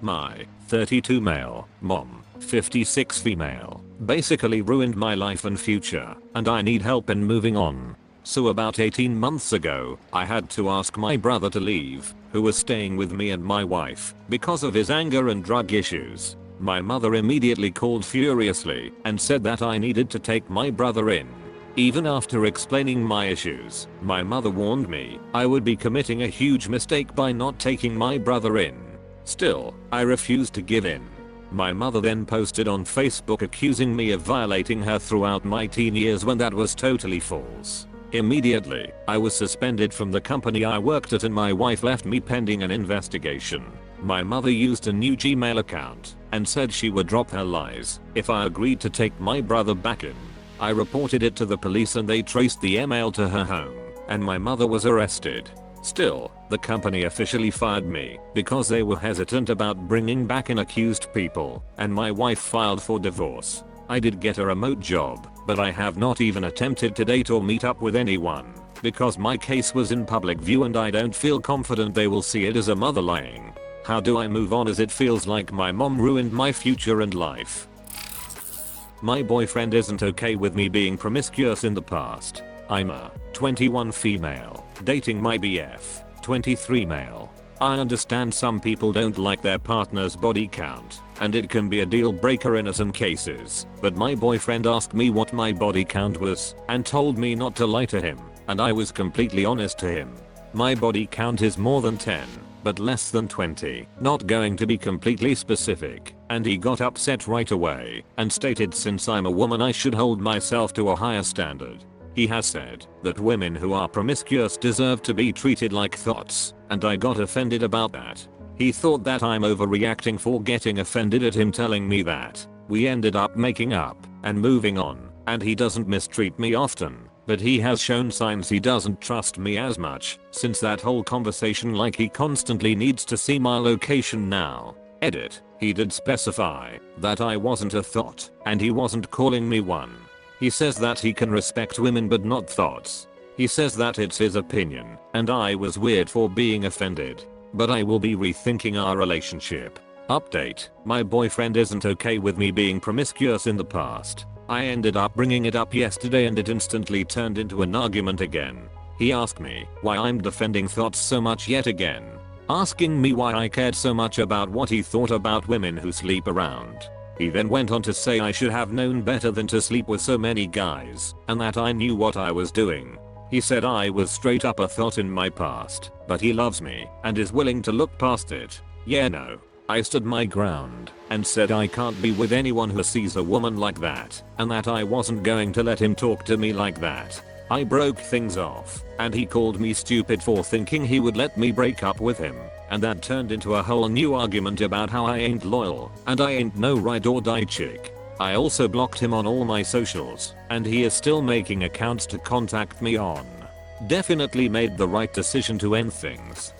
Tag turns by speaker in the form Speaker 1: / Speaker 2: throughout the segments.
Speaker 1: My 32 male mom, 56 female, basically ruined my life and future, and I need help in moving on. So about 18 months ago, I had to ask my brother to leave, who was staying with me and my wife, because of his anger and drug issues. My mother immediately called furiously and said that I needed to take my brother in. Even after explaining my issues, my mother warned me I would be committing a huge mistake by not taking my brother in. Still, I refused to give in. My mother then posted on Facebook accusing me of violating her throughout my teen years when that was totally false. Immediately, I was suspended from the company I worked at and my wife left me pending an investigation. My mother used a new Gmail account and said she would drop her lies if I agreed to take my brother back in. I reported it to the police and they traced the email to her home, and my mother was arrested. Still, the company officially fired me because they were hesitant about bringing back in accused people, and my wife filed for divorce. I did get a remote job, but I have not even attempted to date or meet up with anyone because my case was in public view and I don't feel confident they will see it as a mother lying. How do I move on as it feels like my mom ruined my future and life? My boyfriend isn't okay with me being promiscuous in the past. I'm a 21 female, dating my BF, 23 male. I understand some people don't like their partner's body count, and it can be a deal breaker in some cases, but my boyfriend asked me what my body count was and told me not to lie to him, and I was completely honest to him. My body count is more than 10, but less than 20, not going to be completely specific, and he got upset right away and stated since I'm a woman I should hold myself to a higher standard. He has said that women who are promiscuous deserve to be treated like thots, and I got offended about that. He thought that I'm overreacting for getting offended at him telling me that. We ended up making up and moving on, and he doesn't mistreat me often, but he has shown signs he doesn't trust me as much since that whole conversation, like he constantly needs to see my location now. Edit. He did specify that I wasn't a thought and he wasn't calling me one. He says that he can respect women but not thots. He says that it's his opinion and I was weird for being offended, but I will be rethinking our relationship. Update. My boyfriend isn't okay with me being promiscuous in the past. I ended up bringing it up yesterday and it instantly turned into an argument again. He asked me why I'm defending thots so much yet again, asking me why I cared so much about what he thought about women who sleep around. He then went on to say I should have known better than to sleep with so many guys, and that I knew what I was doing. He said I was straight up a thought in my past, but he loves me and is willing to look past it. Yeah, no. I stood my ground and said I can't be with anyone who sees a woman like that, and that I wasn't going to let him talk to me like that. I broke things off, and he called me stupid for thinking he would let me break up with him, and that turned into a whole new argument about how I ain't loyal and I ain't no ride or die chick. I also blocked him on all my socials, and he is still making accounts to contact me on. Definitely made the right decision to end things.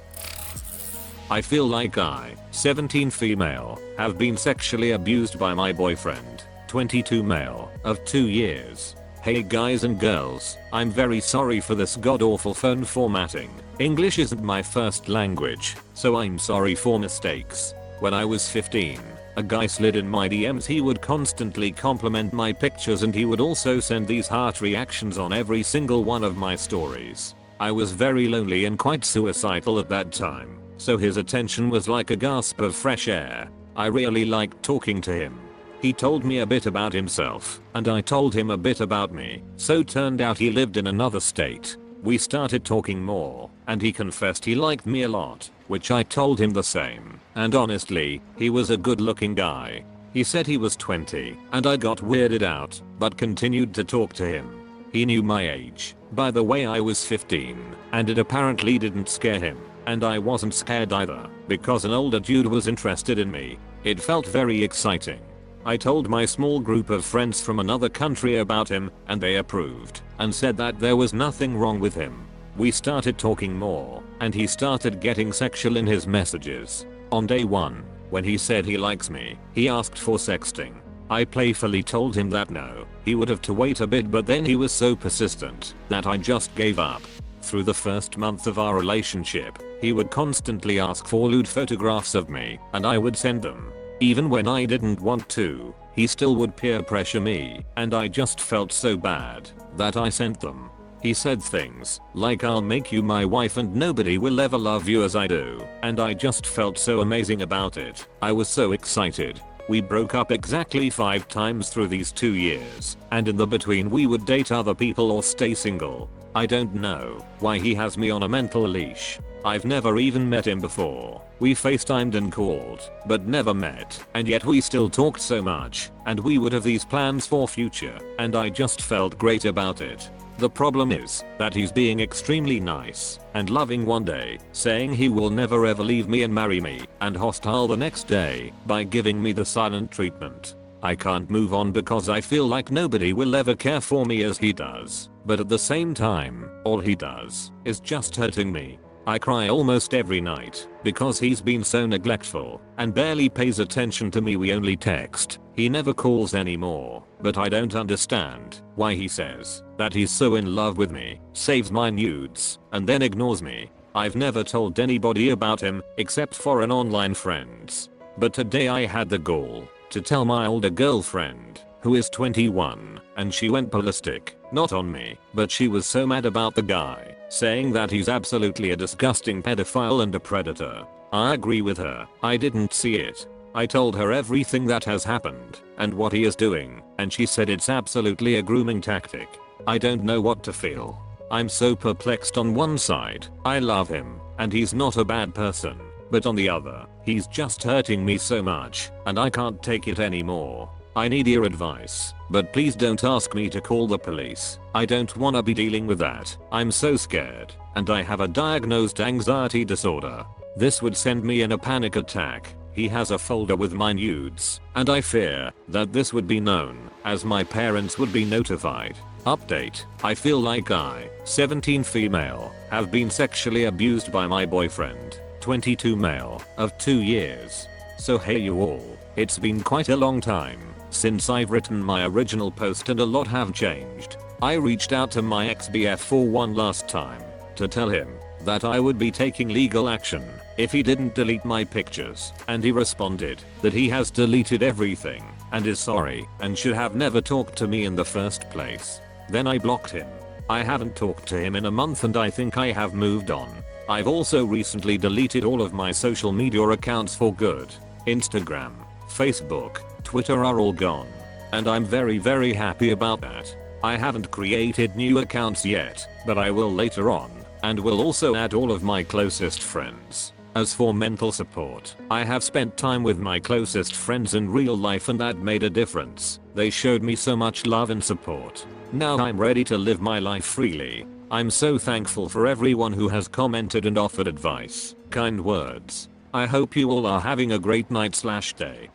Speaker 1: I feel like I, 17 female, have been sexually abused by my boyfriend, 22 male, of 2 years. Hey guys and girls, I'm very sorry for this god-awful phone formatting. English isn't my first language, so I'm sorry for mistakes. When I was 15, a guy slid in my DMs. He would constantly compliment my pictures and he would also send these heart reactions on every single one of my stories. I was very lonely and quite suicidal at that time, so his attention was like a gasp of fresh air. I really liked talking to him. He told me a bit about himself, and I told him a bit about me, so turned out he lived in another state. We started talking more, and he confessed he liked me a lot, which I told him the same, and honestly, he was a good looking guy. He said he was 20, and I got weirded out, but continued to talk to him. He knew my age. By the way, I was 15, and it apparently didn't scare him, and I wasn't scared either, because an older dude was interested in me. It felt very exciting. I told my small group of friends from another country about him, and they approved and said that there was nothing wrong with him. We started talking more, and he started getting sexual in his messages. On day 1, when he said he likes me, he asked for sexting. I playfully told him that no, he would have to wait a bit, but then he was so persistent that I just gave up. Through the first month of our relationship, he would constantly ask for lewd photographs of me, and I would send them. Even when I didn't want to, he still would peer pressure me, and I just felt so bad that I sent them. He said things like, "I'll make you my wife and nobody will ever love you as I do," and I just felt so amazing about it. I was so excited. We broke up exactly 5 times through these 2 years, and in the between we would date other people or stay single. I don't know why he has me on a mental leash. I've never even met him before. We FaceTimed and called, but never met, and yet we still talked so much, and we would have these plans for future, and I just felt great about it. The problem is that he's being extremely nice and loving one day, saying he will never ever leave me and marry me, and hostile the next day by giving me the silent treatment. I can't move on because I feel like nobody will ever care for me as he does, but at the same time, all he does is just hurting me. I cry almost every night because he's been so neglectful and barely pays attention to me. We only text. He never calls anymore, but I don't understand why he says that he's so in love with me, saves my nudes, and then ignores me. I've never told anybody about him except for an online friends. But today I had the gall to tell my older girlfriend, who is 21, and she went ballistic, not on me, but she was so mad about the guy, saying that he's absolutely a disgusting pedophile and a predator. I agree with her. I didn't see it. I told her everything that has happened and what he is doing, and she said it's absolutely a grooming tactic. I don't know what to feel. I'm so perplexed. On one side, I love him, and he's not a bad person, but on the other, he's just hurting me so much, and I can't take it anymore. I need your advice, but please don't ask me to call the police. I don't wanna be dealing with that. I'm so scared, and I have a diagnosed anxiety disorder. This would send me in a panic attack. He has a folder with my nudes, and I fear that this would be known, as my parents would be notified. Update: I feel like I, 17 female, have been sexually abused by my boyfriend, 22 male, of 2 years. So hey you all, it's been quite a long time since I've written my original post and a lot have changed. I reached out to my ex-BF for one last time to tell him that I would be taking legal action if he didn't delete my pictures, and he responded that he has deleted everything and is sorry and should have never talked to me in the first place. Then I blocked him. I haven't talked to him in a month and I think I have moved on. I've also recently deleted all of my social media accounts for good. Instagram, Facebook, Twitter are all gone. And I'm very happy about that. I haven't created new accounts yet, but I will later on, and will also add all of my closest friends. As for mental support, I have spent time with my closest friends in real life and that made a difference. They showed me so much love and support. Now I'm ready to live my life freely. I'm so thankful for everyone who has commented and offered advice, kind words. I hope you all are having a great night/day.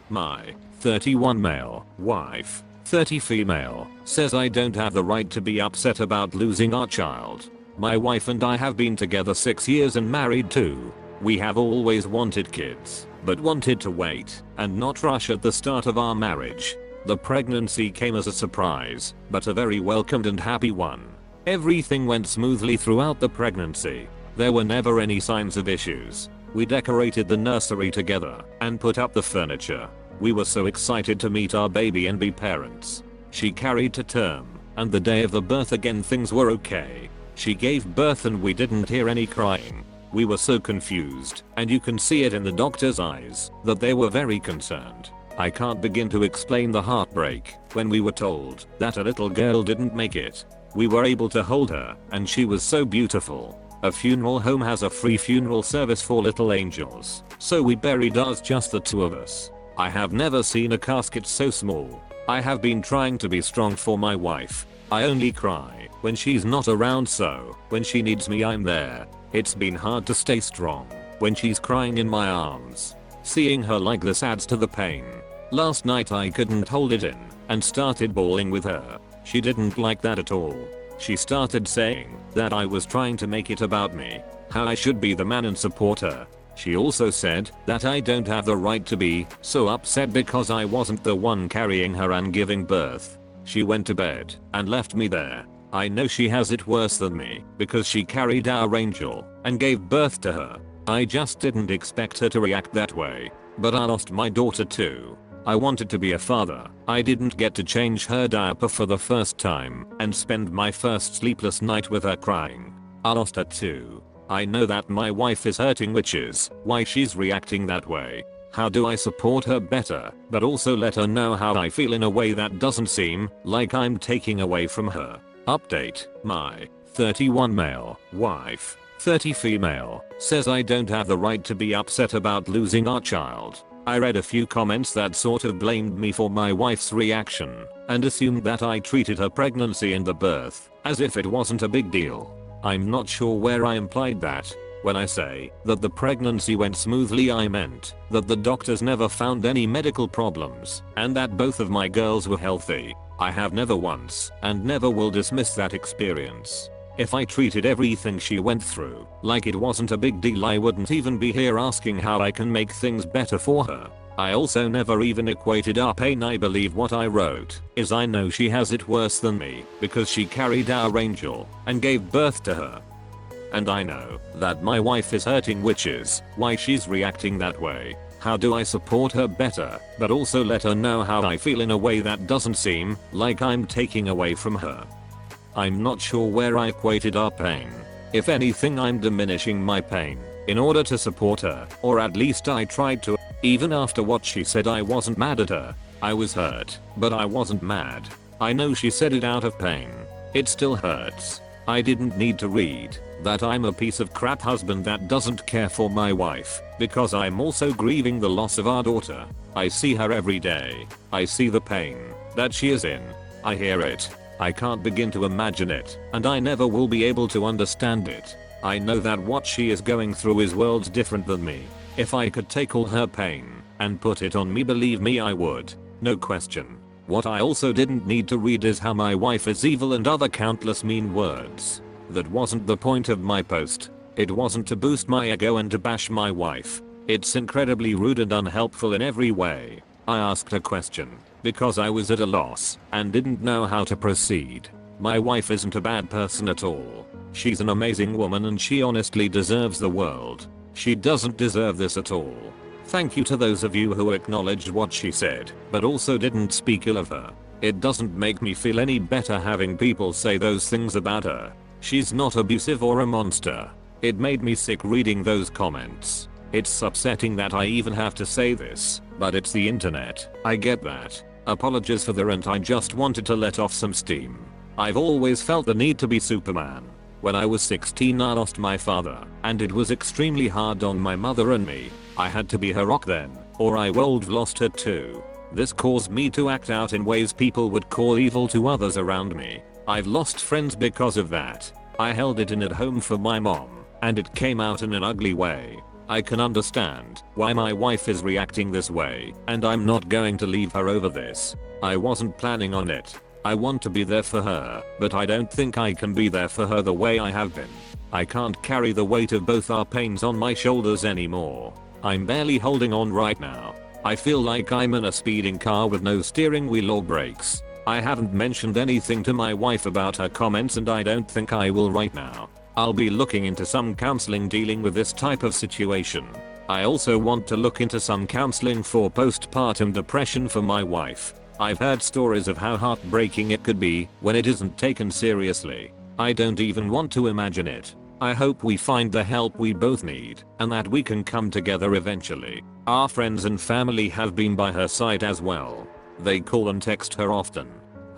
Speaker 1: My 31 male wife, 30 female, says I don't have the right to be upset about losing our child. My wife and I have been together 6 years and married 2. We have always wanted kids, but wanted to wait and not rush at the start of our marriage. The pregnancy came as a surprise, but a very welcomed and happy one. Everything went smoothly throughout the pregnancy. There were never any signs of issues. We decorated the nursery together and put up the furniture. We were so excited to meet our baby and be parents. She carried to term, and the day of the birth again things were okay. She gave birth and we didn't hear any crying. We were so confused, and you can see it in the doctor's eyes, that they were very concerned. I can't begin to explain the heartbreak when we were told that a little girl didn't make it. We were able to hold her, and she was so beautiful. A funeral home has a free funeral service for little angels, so we buried us, just the 2 of us. I have never seen a casket so small. I have been trying to be strong for my wife. I only cry when she's not around, so when she needs me I'm there. It's been hard to stay strong when she's crying in my arms. Seeing her like this adds to the pain. Last night I couldn't hold it in and started bawling with her. She didn't like that at all. She started saying that I was trying to make it about me, how I should be the man and support her. She also said that I don't have the right to be so upset because I wasn't the one carrying her and giving birth. She went to bed and left me there. I know she has it worse than me because she carried our angel and gave birth to her. I just didn't expect her to react that way. But I lost my daughter too. I wanted to be a father. I didn't get to change her diaper for the first time and spend my first sleepless night with her crying. I lost her too. I know that my wife is hurting, which is why she's reacting that way. How do I support her better, but also let her know how I feel in a way that doesn't seem like I'm taking away from her? Update: my 31 male wife, 30 female, says I don't have the right to be upset about losing our child. I read a few comments that sort of blamed me for my wife's reaction and assumed that I treated her pregnancy and the birth as if it wasn't a big deal. I'm not sure where I implied that. When I say that the pregnancy went smoothly, I meant that the doctors never found any medical problems and that both of my girls were healthy. I have never once and never will dismiss that experience. If I treated everything she went through like it wasn't a big deal, I wouldn't even be here asking how I can make things better for her. I also never even equated our pain. I believe what I wrote is I know she has it worse than me because she carried our angel and gave birth to her. And I know that my wife is hurting, which is why she's reacting that way. How do I support her better, but also let her know how I feel in a way that doesn't seem like I'm taking away from her? I'm not sure where I equated our pain. If anything, I'm diminishing my pain in order to support her, or at least I tried to. Even after what she said, I wasn't mad at her. I was hurt, but I wasn't mad. I know she said it out of pain. It still hurts. I didn't need to read that I'm a piece of crap husband that doesn't care for my wife, because I'm also grieving the loss of our daughter. I see her every day. I see the pain that she is in. I hear it. I can't begin to imagine it, and I never will be able to understand it. I know that what she is going through is worlds different than me. If I could take all her pain and put it on me, believe me, I would. No question. What I also didn't need to read is how my wife is evil and other countless mean words. That wasn't the point of my post. It wasn't to boost my ego and to bash my wife. It's incredibly rude and unhelpful in every way. I asked a question because I was at a loss and didn't know how to proceed. My wife isn't a bad person at all. She's an amazing woman and she honestly deserves the world. She doesn't deserve this at all. Thank you to those of you who acknowledged what she said, but also didn't speak ill of her. It doesn't make me feel any better having people say those things about her. She's not abusive or a monster. It made me sick reading those comments. It's upsetting that I even have to say this, but it's the internet. I get that. Apologies for the rant, I just wanted to let off some steam. I've always felt the need to be Superman. When I was 16, I lost my father, and it was extremely hard on my mother and me. I had to be her rock then, or I would have lost her too. This caused me to act out in ways people would call evil to others around me. I've lost friends because of that. I held it in at home for my mom, and it came out in an ugly way. I can understand why my wife is reacting this way, and I'm not going to leave her over this. I wasn't planning on it. I want to be there for her, but I don't think I can be there for her the way I have been. I can't carry the weight of both our pains on my shoulders anymore. I'm barely holding on right now. I feel like I'm in a speeding car with no steering wheel or brakes. I haven't mentioned anything to my wife about her comments, and I don't think I will right now. I'll be looking into some counseling dealing with this type of situation. I also want to look into some counseling for postpartum depression for my wife. I've heard stories of how heartbreaking it could be when it isn't taken seriously. I don't even want to imagine it. I hope we find the help we both need and that we can come together eventually. Our friends and family have been by her side as well. They call and text her often.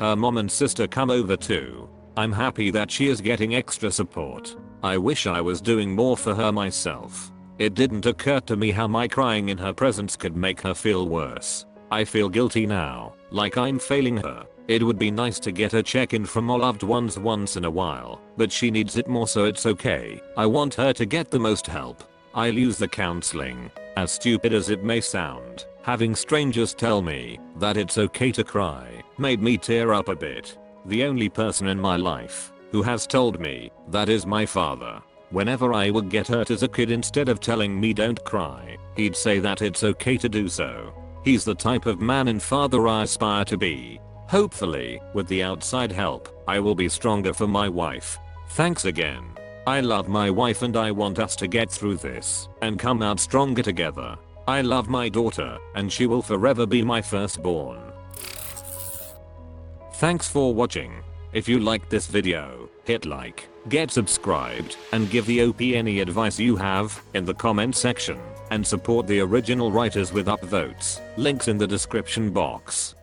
Speaker 1: Her mom and sister come over too. I'm happy that she is getting extra support. I wish I was doing more for her myself. It didn't occur to me how my crying in her presence could make her feel worse. I feel guilty now, like I'm failing her. It would be nice to get a check-in from our loved ones once in a while, but she needs it more, so it's okay. I want her to get the most help. I'll use the counseling. As stupid as it may sound, having strangers tell me that it's okay to cry made me tear up a bit. The only person in my life who has told me that is my father. Whenever I would get hurt as a kid, instead of telling me don't cry, he'd say that it's okay to do so. He's the type of man and father I aspire to be. Hopefully, with the outside help, I will be stronger for my wife. Thanks again. I love my wife and I want us to get through this and come out stronger together. I love my daughter and she will forever be my firstborn. Thanks for watching. If you liked this video, hit like, get subscribed, and give the OP any advice you have in the comment section, and support the original writers with upvotes, links in the description box.